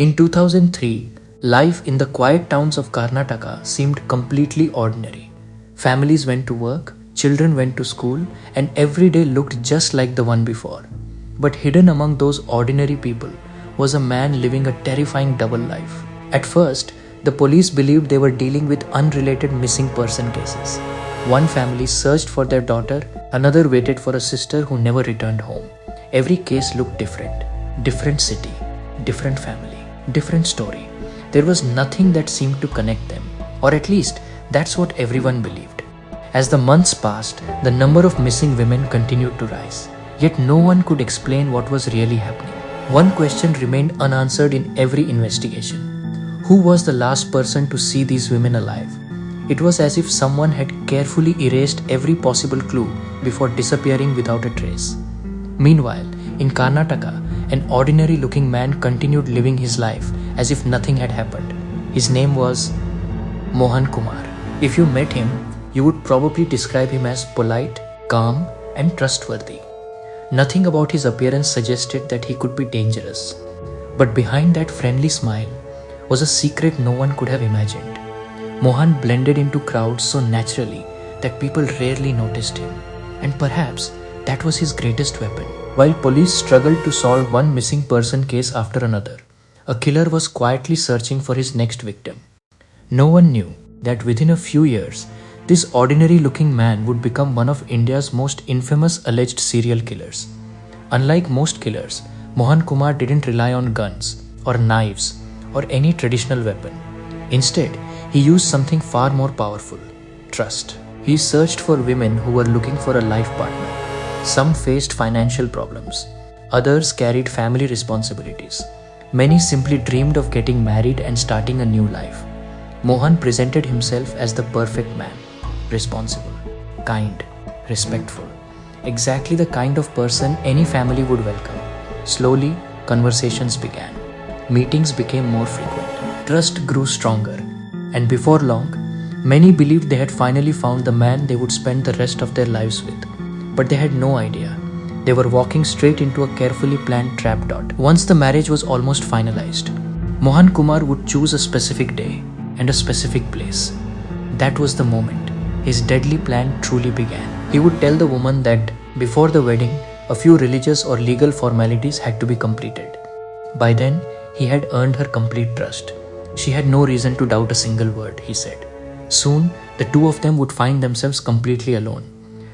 In 2003, life in the quiet towns of Karnataka seemed completely ordinary. Families went to work, children went to school, and every day looked just like the one before. But hidden among those ordinary people was a man living a terrifying double life. At first, the police believed they were dealing with unrelated missing person cases. One family searched for their daughter, another waited for a sister who never returned home. Every case looked different. Different city, different family, different story. There was nothing that seemed to connect them, or at least that's what everyone believed. As the months passed, the number of missing women continued to rise, yet no one could explain what was really happening. One question remained unanswered in every investigation. Who was the last person to see these women alive? It was as if someone had carefully erased every possible clue before disappearing without a trace. Meanwhile, in Karnataka, an ordinary looking man continued living his life as if nothing had happened. His name was Mohan Kumar. If you met him, you would probably describe him as polite, calm, and trustworthy. Nothing about his appearance suggested that he could be dangerous. But behind that friendly smile was a secret no one could have imagined. Mohan blended into crowds so naturally that people rarely noticed him. And perhaps that was his greatest weapon. While police struggled to solve one missing person case after another, a killer was quietly searching for his next victim. No one knew that within a few years, this ordinary-looking man would become one of India's most infamous alleged serial killers. Unlike most killers, Mohan Kumar didn't rely on guns or knives or any traditional weapon. Instead, he used something far more powerful: trust. He searched for women who were looking for a life partner. Some faced financial problems. Others carried family responsibilities. Many simply dreamed of getting married and starting a new life. Mohan presented himself as the perfect man. Responsible, kind, respectful. Exactly the kind of person any family would welcome. Slowly, conversations began. Meetings became more frequent. Trust grew stronger. And before long, many believed they had finally found the man they would spend the rest of their lives with. But they had no idea. They were walking straight into a carefully planned trap. Once the marriage was almost finalized, Mohan Kumar would choose a specific day and a specific place. That was the moment his deadly plan truly began. He would tell the woman that before the wedding, a few religious or legal formalities had to be completed. By then, he had earned her complete trust. She had no reason to doubt a single word, he said. Soon, the two of them would find themselves completely alone.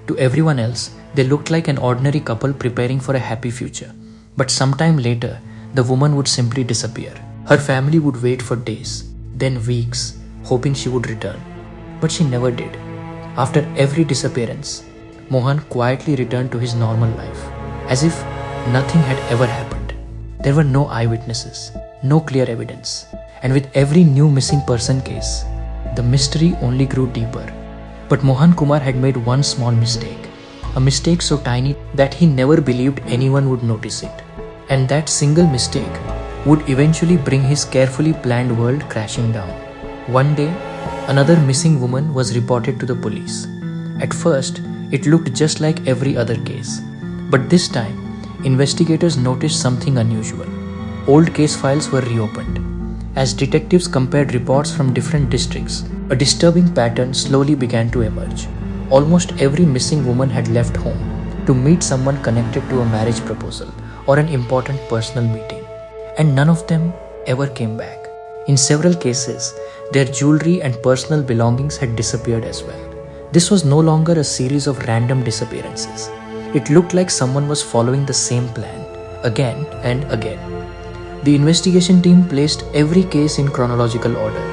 To everyone else, they looked like an ordinary couple preparing for a happy future. But sometime later, the woman would simply disappear. Her family would wait for days, then weeks, hoping she would return. But she never did. After every disappearance, Mohan quietly returned to his normal life, as if nothing had ever happened. There were no eyewitnesses, no clear evidence, and with every new missing person case, the mystery only grew deeper. But Mohan Kumar had made one small mistake, a mistake so tiny that he never believed anyone would notice it. And that single mistake would eventually bring his carefully planned world crashing down. One day, another missing woman was reported to the police. At first, it looked just like every other case. But this time, investigators noticed something unusual. Old case files were reopened. As detectives compared reports from different districts, a disturbing pattern slowly began to emerge. Almost every missing woman had left home to meet someone connected to a marriage proposal or an important personal meeting. And none of them ever came back. In several cases, their jewelry and personal belongings had disappeared as well. This was no longer a series of random disappearances. It looked like someone was following the same plan, again and again. The investigation team placed every case in chronological order.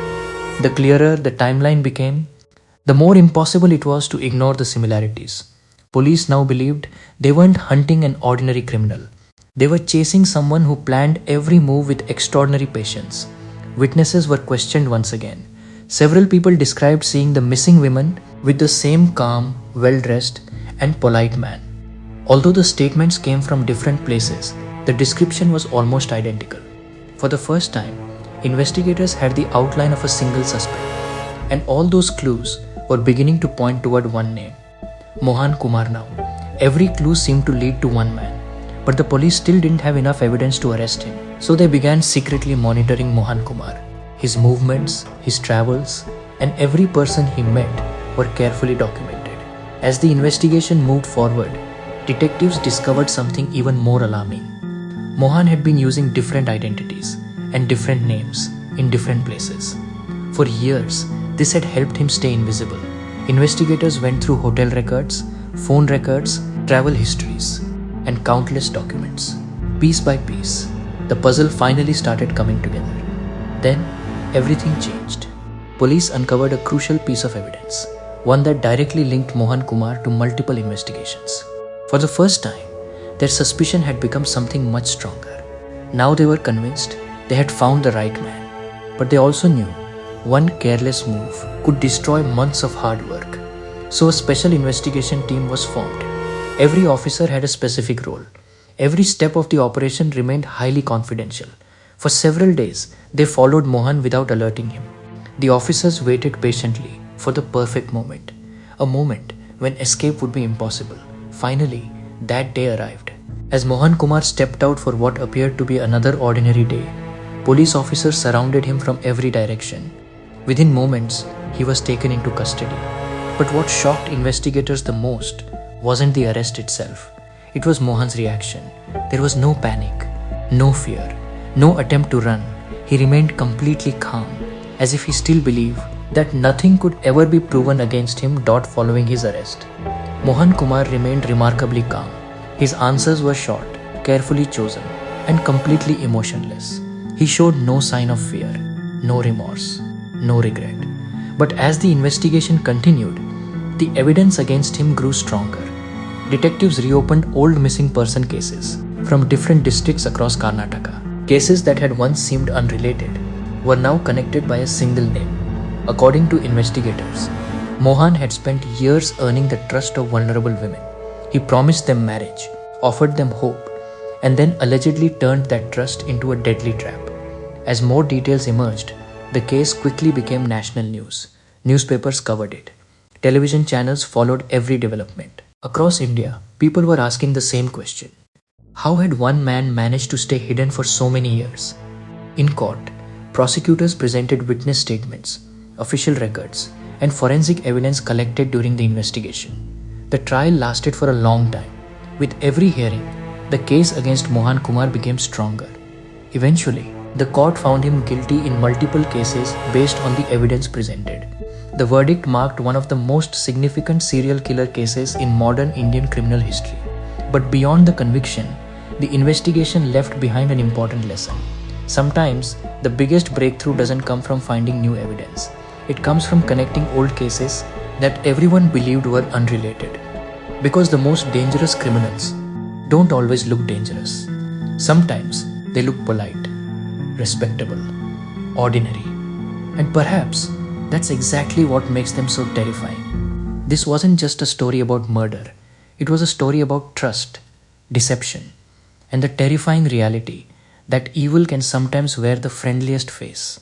The clearer the timeline became, the more impossible it was to ignore the similarities. Police now believed they weren't hunting an ordinary criminal. They were chasing someone who planned every move with extraordinary patience. Witnesses were questioned once again. Several people described seeing the missing women with the same calm, well-dressed, and polite man. Although the statements came from different places, the description was almost identical. For the first time, investigators had the outline of a single suspect, and all those clues were beginning to point toward one name: Mohan Kumar now. Every clue seemed to lead to one man, but the police still didn't have enough evidence to arrest him. So they began secretly monitoring Mohan Kumar. His movements, his travels, and every person he met were carefully documented. As the investigation moved forward, detectives discovered something even more alarming. Mohan had been using different identities and different names in different places. For years, this had helped him stay invisible. Investigators went through hotel records, phone records, travel histories, and countless documents. Piece by piece, the puzzle finally started coming together. Then, everything changed. Police uncovered a crucial piece of evidence, one that directly linked Mohan Kumar to multiple investigations. For the first time, their suspicion had become something much stronger. Now they were convinced they had found the right man. But they also knew one careless move could destroy months of hard work. So a special investigation team was formed. Every officer had a specific role. Every step of the operation remained highly confidential. For several days, they followed Mohan without alerting him. The officers waited patiently for the perfect moment, a moment when escape would be impossible. Finally, that day arrived. As Mohan Kumar stepped out for what appeared to be another ordinary day, police officers surrounded him from every direction. Within moments, he was taken into custody. But what shocked investigators the most wasn't the arrest itself. It was Mohan's reaction. There was no panic, no fear, no attempt to run. He remained completely calm, as if he still believed that nothing could ever be proven against him. Following his arrest, Mohan Kumar remained remarkably calm. His answers were short, carefully chosen, and completely emotionless. He showed no sign of fear, no remorse, no regret. But as the investigation continued, the evidence against him grew stronger. Detectives reopened old missing person cases from different districts across Karnataka. Cases that had once seemed unrelated were now connected by a single name. According to investigators, Mohan had spent years earning the trust of vulnerable women. He promised them marriage, offered them hope, and then allegedly turned that trust into a deadly trap. As more details emerged, the case quickly became national news. Newspapers covered it. Television channels followed every development. Across India, people were asking the same question. How had one man managed to stay hidden for so many years? In court, prosecutors presented witness statements, official records, and forensic evidence collected during the investigation. The trial lasted for a long time. With every hearing, the case against Mohan Kumar became stronger. Eventually, the court found him guilty in multiple cases based on the evidence presented. The verdict marked one of the most significant serial killer cases in modern Indian criminal history. But beyond the conviction, the investigation left behind an important lesson. Sometimes, the biggest breakthrough doesn't come from finding new evidence. It comes from connecting old cases that everyone believed were unrelated. Because the most dangerous criminals don't always look dangerous. Sometimes they look polite, respectable, ordinary. And perhaps that's exactly what makes them so terrifying. This wasn't just a story about murder. It was a story about trust, deception, and the terrifying reality that evil can sometimes wear the friendliest face.